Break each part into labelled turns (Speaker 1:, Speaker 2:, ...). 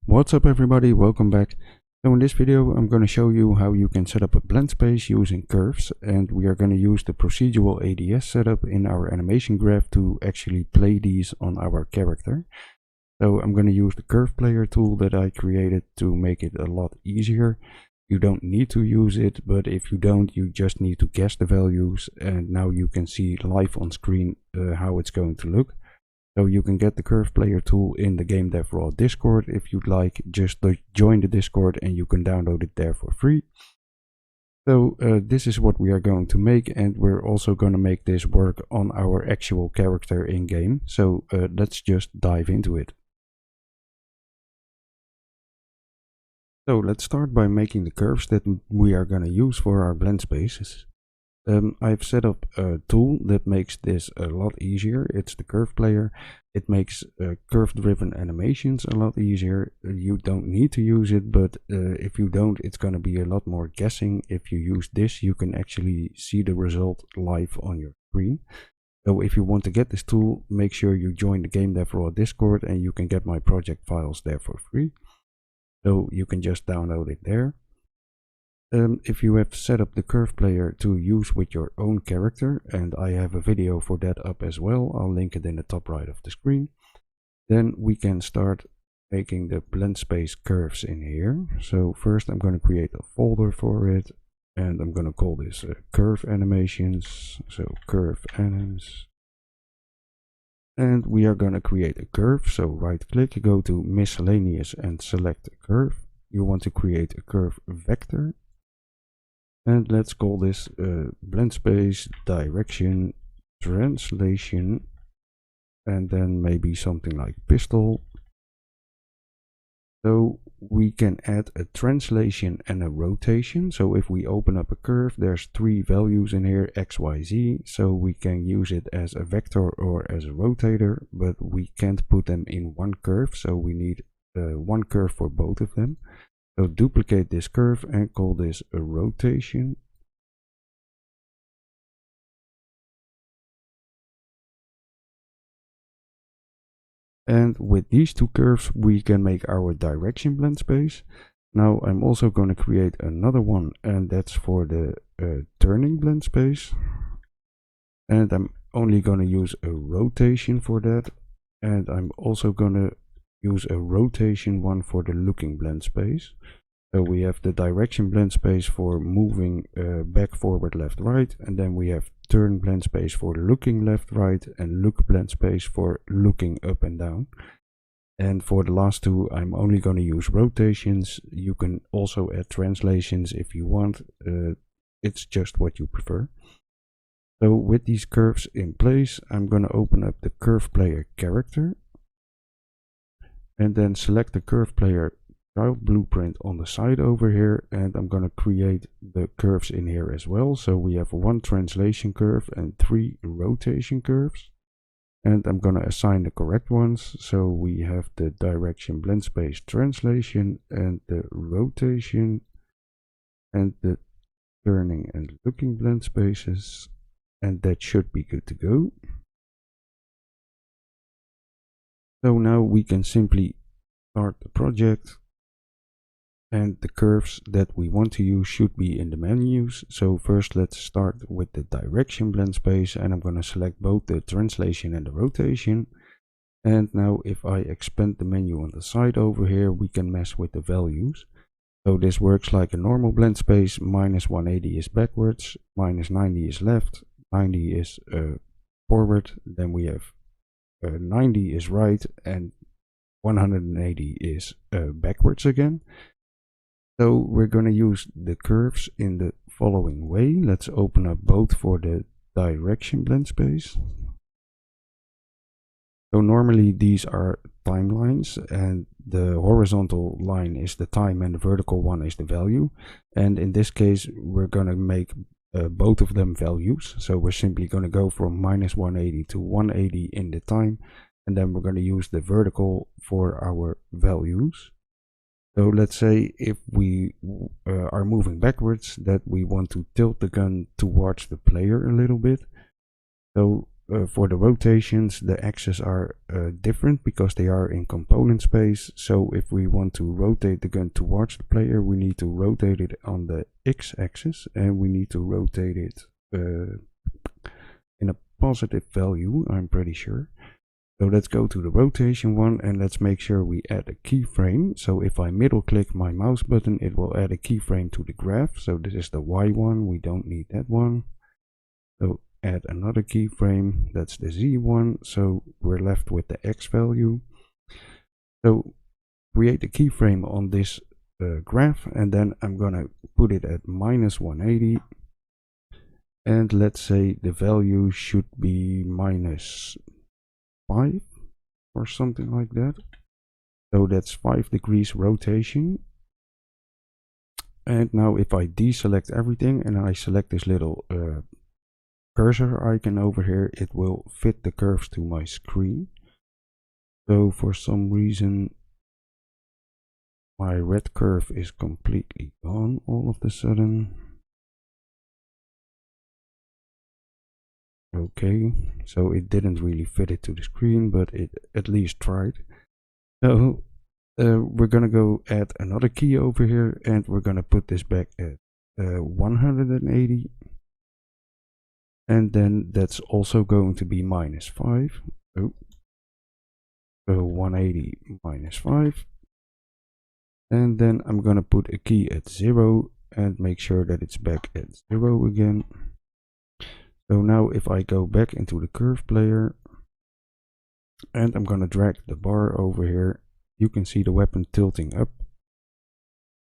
Speaker 1: What's up everybody, welcome back. So in this video I'm going to show you how you can set up a blend space using curves, and we are going to use the procedural ADS setup in our animation graph to actually play these on our character. So I'm going to use the curve player tool that I created to make it a lot easier. You don't need to use it, but if you don't, you just need to guess the values, and now you can see live on screen how it's going to look. So you can get the curve player tool in the gamedev raw Discord if you'd like. Just join the Discord and you can download it there for free. So this is what we are going to make, and we're also going to make this work on our actual character in game. So let's just dive into it. So let's start by making the curves that we are going to use for our blend spaces. I've set up a tool that makes this a lot easier. It's the curve player. It makes curve driven animations a lot easier. You don't need to use it, but if you don't, it's going to be a lot more guessing. If you use this, you can actually see the result live on your screen. So if you want to get this tool, make sure you join the gamedev raw Discord, and you can get my project files there for free. So you can just download it there. If you have set up the curve player to use with your own character, and I have a video for that up as well, I'll link it in the top right of the screen, then we can start making the blend space curves in here. So first I'm going to create a folder for it, and I'm going to call this curve animations, so curve anims. And we are going to create a curve, so right click, go to miscellaneous and select a curve. You want to create a curve vector. And let's call this blend space direction translation, and then maybe something like pistol. So we can add a translation and a rotation. So if we open up a curve, there's three values in here, x, y, z. So we can use it as a vector or as a rotator, but we can't put them in one curve. So we need one curve for both of them. So duplicate this curve and call this a rotation. And with these two curves we can make our direction blend space. Now I'm also going to create another one, and that's for the turning blend space. And I'm only going to use a rotation for that. And I'm also going to use a rotation one for the looking blend space. So we have the direction blend space for moving back, forward, left, right, and then we have turn blend space for looking left, right, and look blend space for looking up and down. And for the last two, I'm only going to use rotations. You can also add translations if you want. It's just what you prefer. So with these curves in place, I'm going to open up the curve player character, and then select the curve player child blueprint on the side over here, and I'm going to create the curves in here as well. So we have one translation curve and three rotation curves, and I'm going to assign the correct ones. So we have the direction blend space translation and the rotation and the turning and looking blend spaces, and that should be good to go. So now we can simply start the project, and the curves that we want to use should be in the menus. So first let's start with the direction blend space, and I'm going to select both the translation and the rotation. And now if I expand the menu on the side over here, we can mess with the values. So this works like a normal blend space. -180 is backwards, -90 is left, 90 is forward, then we have 90 is right, and 180 is backwards again. So we're going to use the curves in the following way. Let's open up both for the direction blend space. So normally these are timelines, and the horizontal line is the time and the vertical one is the value. And in this case we're going to make both of them values. So we're simply going to go from -180 to 180 in the time, and then we're going to use the vertical for our values. So let's say if we are moving backwards, that we want to tilt the gun towards the player a little bit. So for the rotations, the axes are different because they are in component space. So if we want to rotate the gun towards the player, we need to rotate it on the x-axis, and we need to rotate it in a positive value, I'm pretty sure. So let's go to the rotation one, and let's make sure we add a keyframe. So if I middle click my mouse button, it will add a keyframe to the graph. So this is the Y one, we don't need that one. So add another keyframe, that's the Z one. So we're left with the X value. So create a keyframe on this graph, and then I'm gonna put it at -180. And let's say the value should be -5 or something like that. So that's 5 degrees rotation. And now if I deselect everything and I select this little cursor icon over here, it will fit the curves to my screen. So for some reason my red curve is completely gone all of a sudden. Okay, so it didn't really fit it to the screen, but it at least tried. So we're gonna go add another key over here, and we're gonna put this back at 180. And then that's also going to be -5. Oh. So 180 -5. And then I'm gonna put a key at 0 and make sure that it's back at 0 again. So now if I go back into the curve player and I'm gonna drag the bar over here, you can see the weapon tilting up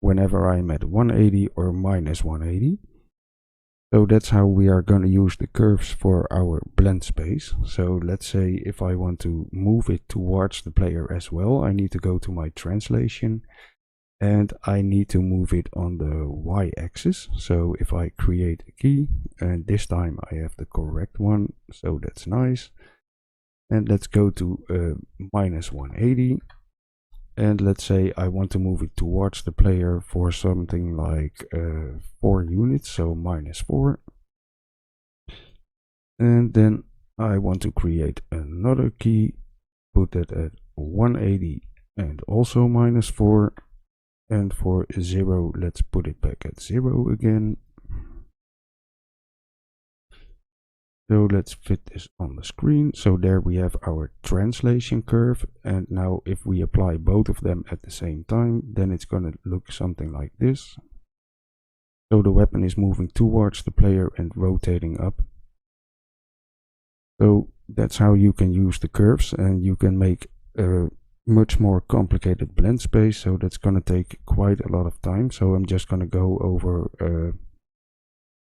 Speaker 1: whenever I'm at 180 or -180. So that's how we are gonna use the curves for our blend space. So let's say if I want to move it towards the player as well, I need to go to my translation and I need to move it on the y-axis. So if I create a key, and this time I have the correct one, so that's nice. And let's go to -180, and let's say I want to move it towards the player for something like 4 units, so -4. And then I want to create another key, put it at 180 and also -4. And for 0, let's put it back at 0 again. So let's fit this on the screen. So there we have our translation curve. And now if we apply both of them at the same time, then it's going to look something like this. So the weapon is moving towards the player and rotating up. So that's how you can use the curves, and you can make a much more complicated blend space. So that's going to take quite a lot of time. So I'm just going to go over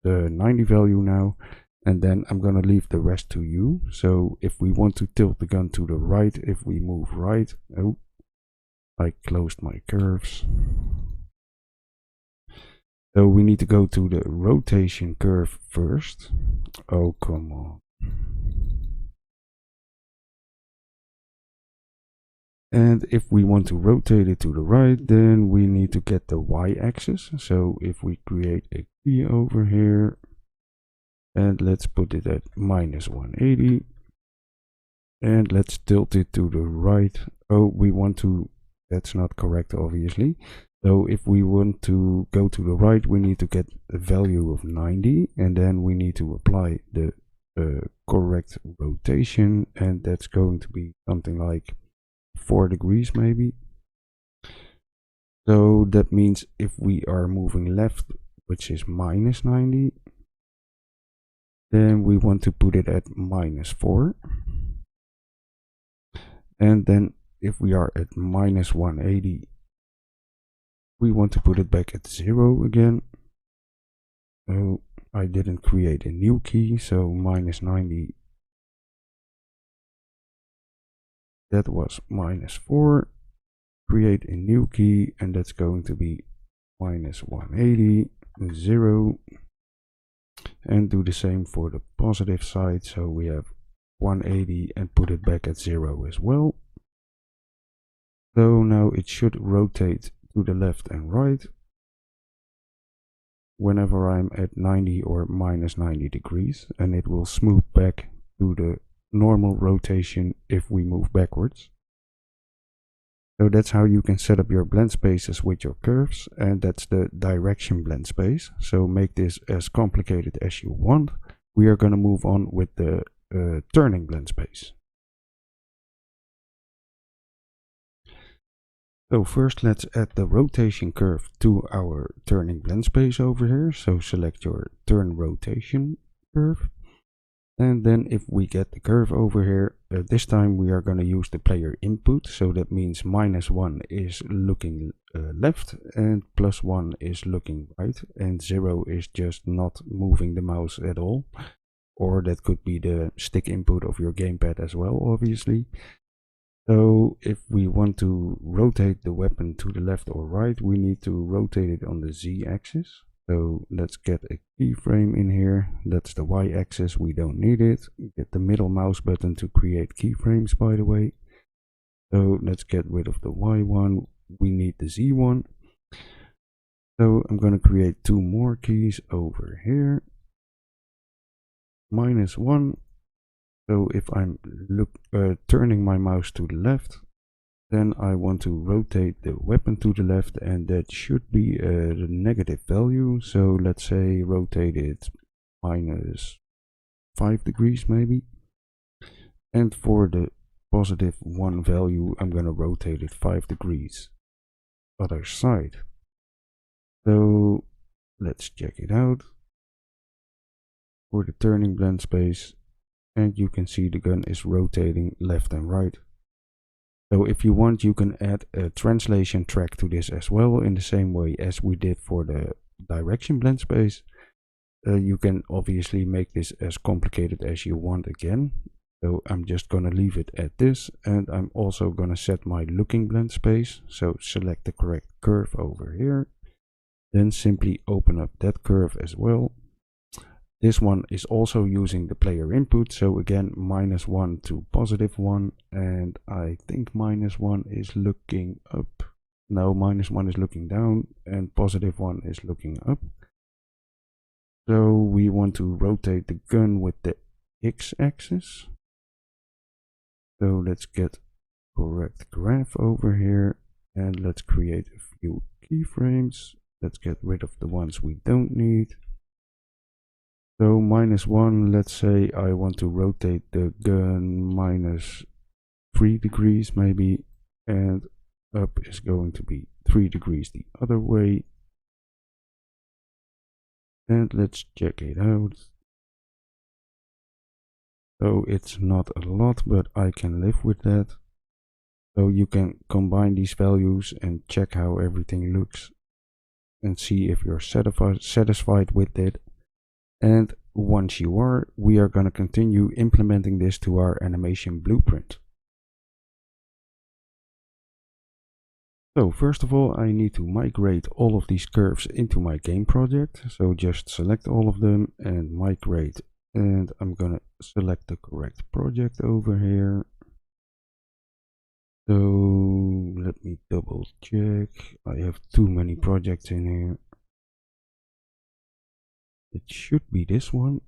Speaker 1: the 90 value now, and then I'm going to leave the rest to you. So if we want to tilt the gun to the right, if we move right, oh, I closed my curves. So we need to go to the rotation curve first. Oh, come on. And if we want to rotate it to the right, then we need to get the y-axis. So if we create a key over here, and let's put it at -180, and let's tilt it to the right. Oh, we want to, that's not correct, obviously. So if we want to go to the right, we need to get a value of 90, and then we need to apply the correct rotation, and that's going to be something like 4 degrees maybe. So that means if we are moving left, which is -90, then we want to put it at -4. And then if we are at -180, we want to put it back at 0 again. So I didn't create a new key, so -90, that was -4. Create a new key, and that's going to be -180, 0. And do the same for the positive side. So we have 180 and put it back at 0 as well. So now it should rotate to the left and right whenever I'm at 90 or -90 degrees, and it will smooth back to the normal rotation if we move backwards. So that's how you can set up your blend spaces with your curves, and that's the direction blend space. So make this as complicated as you want. We are going to move on with the turning blend space. So first let's add the rotation curve to our turning blend space over here. So select your turn rotation curve. And then if we get the curve over here, this time we are going to use the player input. So that means -1 is looking left and +1 is looking right. And 0 is just not moving the mouse at all. Or that could be the stick input of your gamepad as well, obviously. So if we want to rotate the weapon to the left or right, we need to rotate it on the Z-axis. So let's get a keyframe in here. That's the Y-axis, we don't need it. Get the middle mouse button to create keyframes, by the way. So let's get rid of the Y one. We need the Z one. So I'm going to create 2 more keys over here. -1. So if I'm turning my mouse to the left, then I want to rotate the weapon to the left, and that should be the negative value. So let's say rotate it -5 degrees maybe. And for the +1 value, I'm going to rotate it 5 degrees. Other side. So let's check it out. For the turning blend space, and you can see the gun is rotating left and right. So if you want, you can add a translation track to this as well, in the same way as we did for the direction blend space. You can obviously make this as complicated as you want again. So I'm just going to leave it at this, and I'm also going to set my looking blend space. So select the correct curve over here. Then simply open up that curve as well. This one is also using the player input, so again -1 to +1, and I think -1 is looking up. No, -1 is looking down, and +1 is looking up. So we want to rotate the gun with the X-axis. So let's get correct graph over here, and let's create a few keyframes. Let's get rid of the ones we don't need. So -1, let's say I want to rotate the gun -3 degrees maybe, and up is going to be 3 degrees the other way. And let's check it out. So it's not a lot, but I can live with that. So you can combine these values and check how everything looks and see if you're satisfied with it. And once you are, we are going to continue implementing this to our animation blueprint. So first of all, I need to migrate all of these curves into my game project. So just select all of them and migrate. And I'm going to select the correct project over here. So let me double check. I have too many projects in here. It should be this one.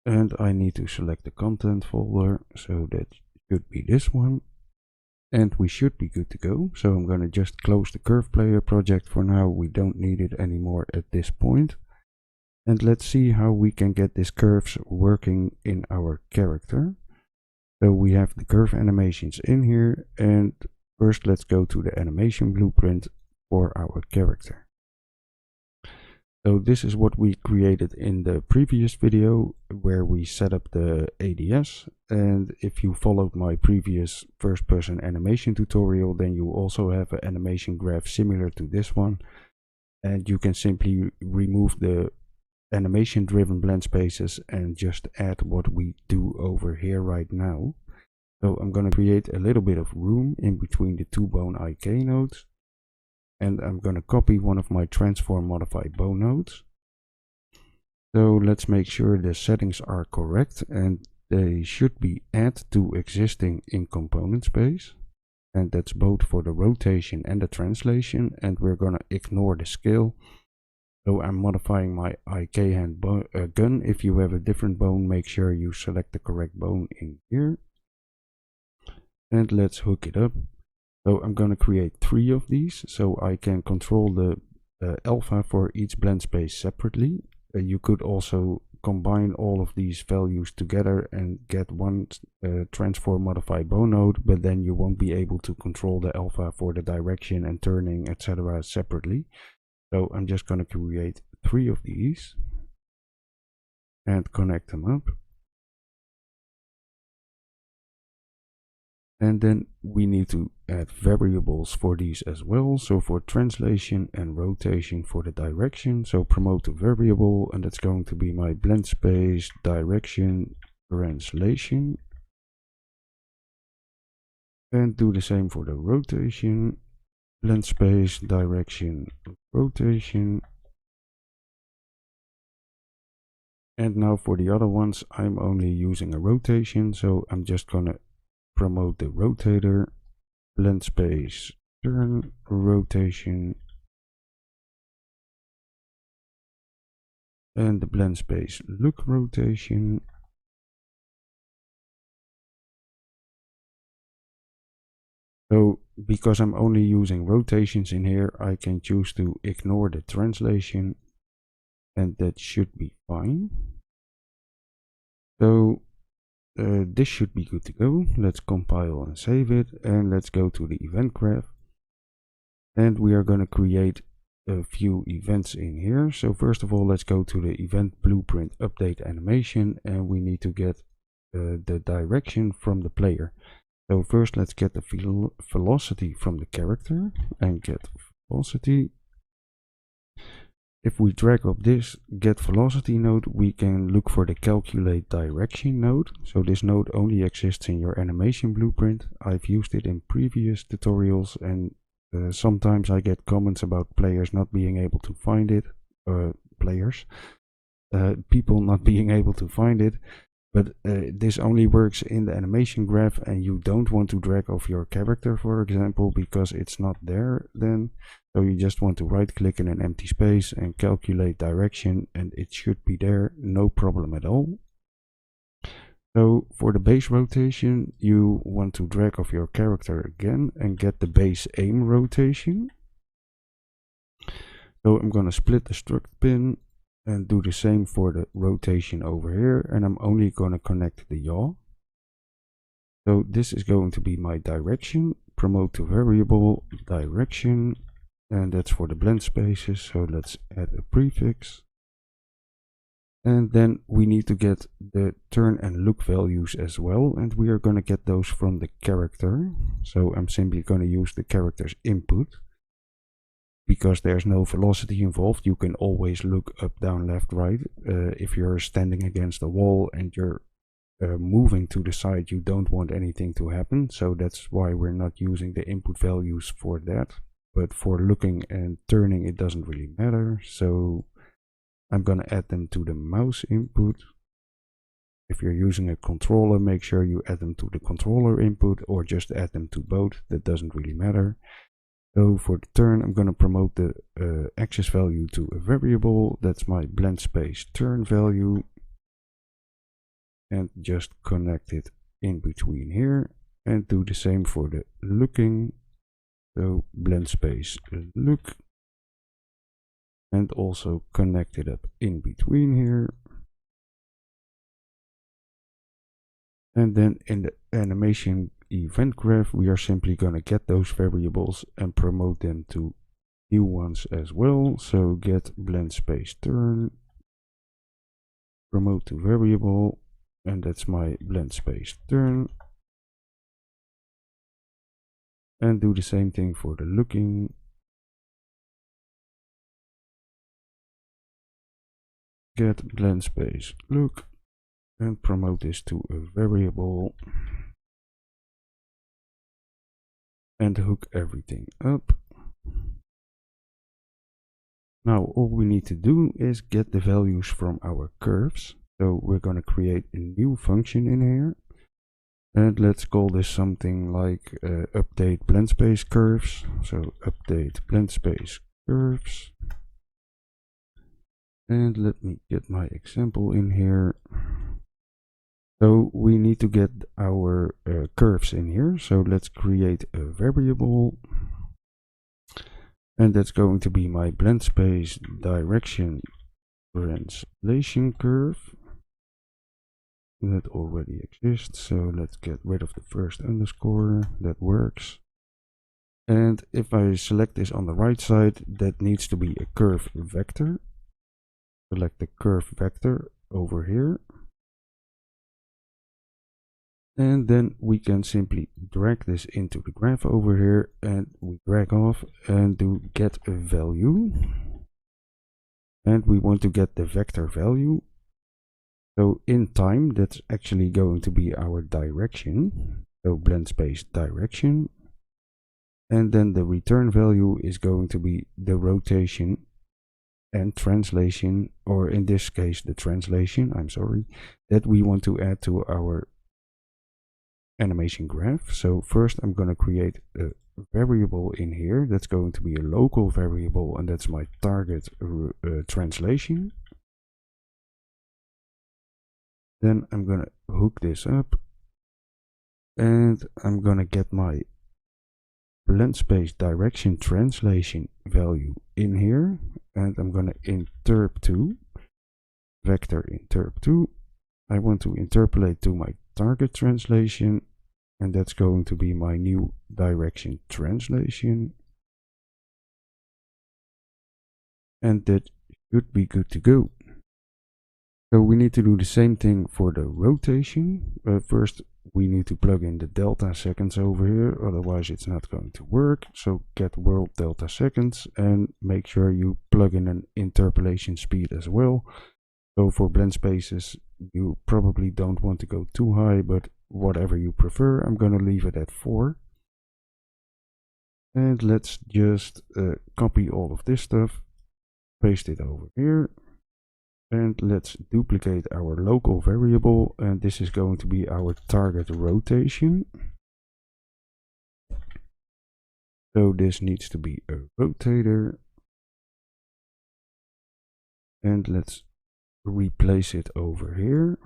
Speaker 1: And I need to select the content folder, so that should be this one. And we should be good to go. So I'm going to just close the curve player project for now. We don't need it anymore at this point. And let's see how we can get these curves working in our character. So we have the curve animations in here, and first let's go to the animation blueprint for our character. So this is what we created in the previous video where we set up the ADS, and if you followed my previous first-person animation tutorial, then you also have an animation graph similar to this one, and you can simply remove the animation driven blend spaces and just add what we do over here right now. So I'm going to create a little bit of room in between the two bone IK nodes. And I'm going to copy one of my transform modify bow nodes. So let's make sure the settings are correct, and they should be add to existing in component space. And that's both for the rotation and the translation. And we're going to ignore the scale. So I'm modifying my IK hand gun. If you have a different bone, make sure you select the correct bone in here. And let's hook it up. So I'm going to create 3 of these so I can control the alpha for each blend space separately. You could also combine all of these values together and get one transform modify bone node, but then you won't be able to control the alpha for the direction and turning, etc. separately. So I'm just going to create 3 of these and connect them up. And then we need to add variables for these as well. So for translation and rotation for the direction. So promote a variable, and that's going to be my BlendSpace direction translation. And do the same for the rotation. BlendSpace direction rotation. And now for the other ones, I'm only using a rotation. So I'm just gonna promote the rotator, BlendSpace turn rotation, and the BlendSpace look rotation. So because I'm only using rotations in here, I can choose to ignore the translation, and that should be fine. So this should be good to go. Let's compile and save it, and let's go to the event graph. And we are going to create a few events in here. So first of all, let's go to the event blueprint update animation, and we need to get the direction from the player. So first let's get the velocity from the character and get velocity. If we drag up this get velocity node, we can look for the calculate direction node. So this node only exists in your animation blueprint. I've used it in previous tutorials, and sometimes I get comments about players not being able to find it. People not being able to find it. But this only works in the animation graph, and you don't want to drag off your character, for example, because it's not there then. So you just want to right click in an empty space and calculate direction, and it should be there, no problem at all. So for the base rotation, you want to drag off your character again and get the base aim rotation. So I'm going to split the struct pin and do the same for the rotation over here, and I'm only going to connect the yaw. So this is going to be my direction, promote to variable direction, and that's for the blend spaces. So let's add a prefix, and then we need to get the turn and look values as well, and we are going to get those from the character. So I'm simply going to use the character's input. Because there's no velocity involved, you can always look up, down, left, right. If you're standing against a wall and you're moving to the side, you don't want anything to happen. So that's why we're not using the input values for that. But for looking and turning, it doesn't really matter. So I'm going to add them to the mouse input. If you're using a controller, make sure you add them to the controller input, or just add them to both. That doesn't really matter. So for the turn, I'm going to promote the axis value to a variable. That's my blend space turn value. And just connect it in between here. And do the same for the looking. So blend space look. And also connect it up in between here. And then in the animation event graph, we are simply going to get those variables and promote them to new ones as well. So get blend space turn, promote to variable, and that's my blend space turn. And do the same thing for the looking. Get blend space look and promote this to a variable. And hook everything up. Now all we need to do is get the values from our curves. So we're going to create a new function in here. And let's call this something like update blend space curves. So update blend space curves. And let me get my example in here. So we need to get our curves in here. So let's create a variable. And that's going to be my BlendSpace direction translation curve. That already exists. So let's get rid of the first underscore. That works. And if I select this on the right side, that needs to be a curve vector. Select the curve vector over here. And then we can simply drag this into the graph over here, and we drag off and do get a value. And we want to get the vector value. So in time, that's actually going to be our direction. So BlendSpace direction. And then the return value is going to be the rotation and translation, or in this case the translation, I'm sorry, that we want to add to our animation graph. So first I'm going to create a variable in here that's going to be a local variable, and that's my target translation. Then I'm going to hook this up, and I'm going to get my BlendSpace direction translation value in here, and I'm going to interp to vector interp to. I want to interpolate to my target translation, and that's going to be my new direction translation. And that should be good to go. So we need to do the same thing for the rotation. First we need to plug in the delta seconds over here, otherwise it's not going to work. So get world delta seconds, and make sure you plug in an interpolation speed as well. So for BlendSpaces, you probably don't want to go too high, but whatever you prefer. I'm going to leave it at 4. And let's just copy all of this stuff, paste it over here. And let's duplicate our local variable, and this is going to be our target rotation. So this needs to be a rotator. And let's replace it over here.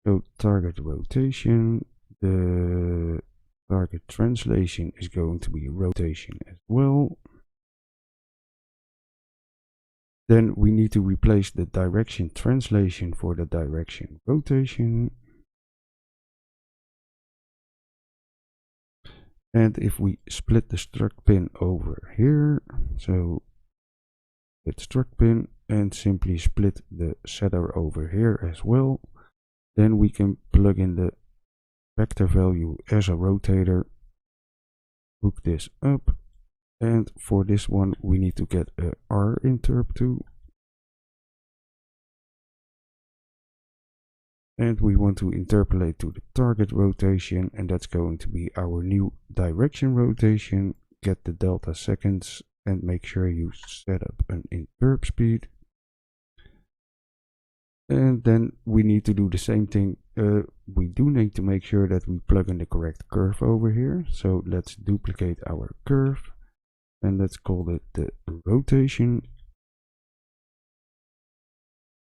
Speaker 1: So target rotation, the target translation is going to be rotation as well. Then we need to replace the direction translation for the direction rotation. And if we split the struct pin over here, so hit struct pin and simply split the setter over here as well, then we can plug in the vector value as a rotator, hook this up. And for this one, we need to get a R interp to. And we want to interpolate to the target rotation, and that's going to be our new direction rotation. Get the delta seconds and make sure you set up an interp speed. And then we need to do the same thing. We do need to make sure that we plug in the correct curve over here. So let's duplicate our curve. And let's call it the rotation.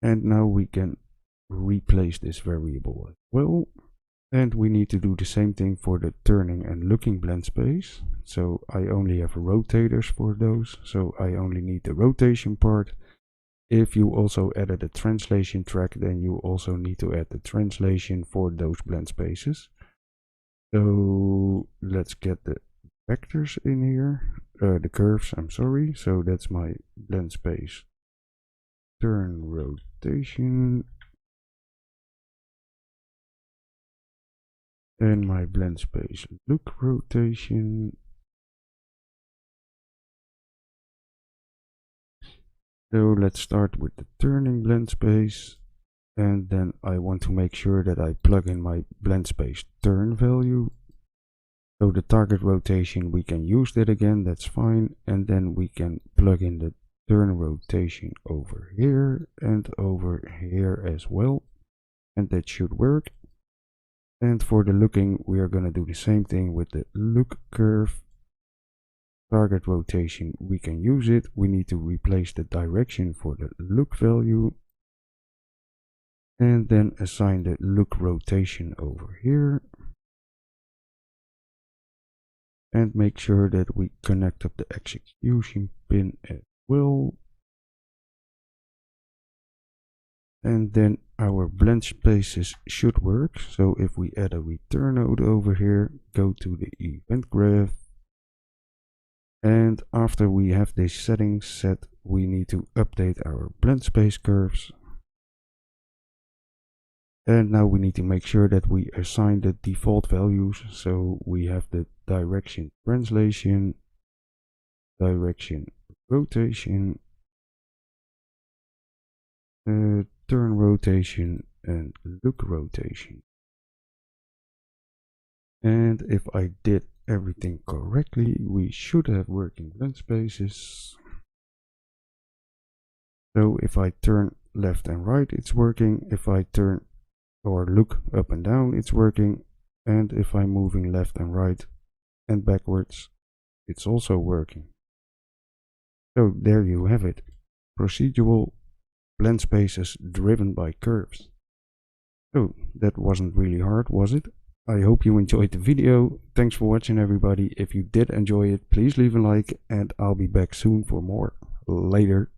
Speaker 1: And now we can replace this variable as well. And we need to do the same thing for the turning and looking BlendSpace. So I only have rotators for those. So I only need the rotation part. If you also added a translation track, then you also need to add the translation for those BlendSpaces. So let's get the vectors in here, the curves, I'm sorry. So that's my BlendSpace turn rotation and my BlendSpace look rotation. So let's start with the turning BlendSpace, and then I want to make sure that I plug in my BlendSpace turn value. So the target rotation, we can use that again, that's fine. And then we can plug in the turn rotation over here and over here as well. And that should work. And for the looking, we are going to do the same thing with the look curve. target rotation, we can use it. We need to replace the direction for the look value. And then assign the look rotation over here. And make sure that we connect up the execution pin as well. And then our BlendSpaces should work. So if we add a return node over here, go to the EventGraph. And after we have these settings set, we need to update our BlendSpace curves. And now we need to make sure that we assign the default values. So we have the direction translation, direction rotation, turn rotation, and look rotation. And if I did everything correctly, we should have working BlendSpaces. So if I turn left and right, it's working. If I turn or look up and down, it's working. And if I'm moving left and right and backwards, it's also working. So there you have it. Procedural BlendSpaces driven by curves. So that wasn't really hard, was it? I hope you enjoyed the video. Thanks for watching, everybody. If you did enjoy it, please leave a like and I'll be back soon for more. Later.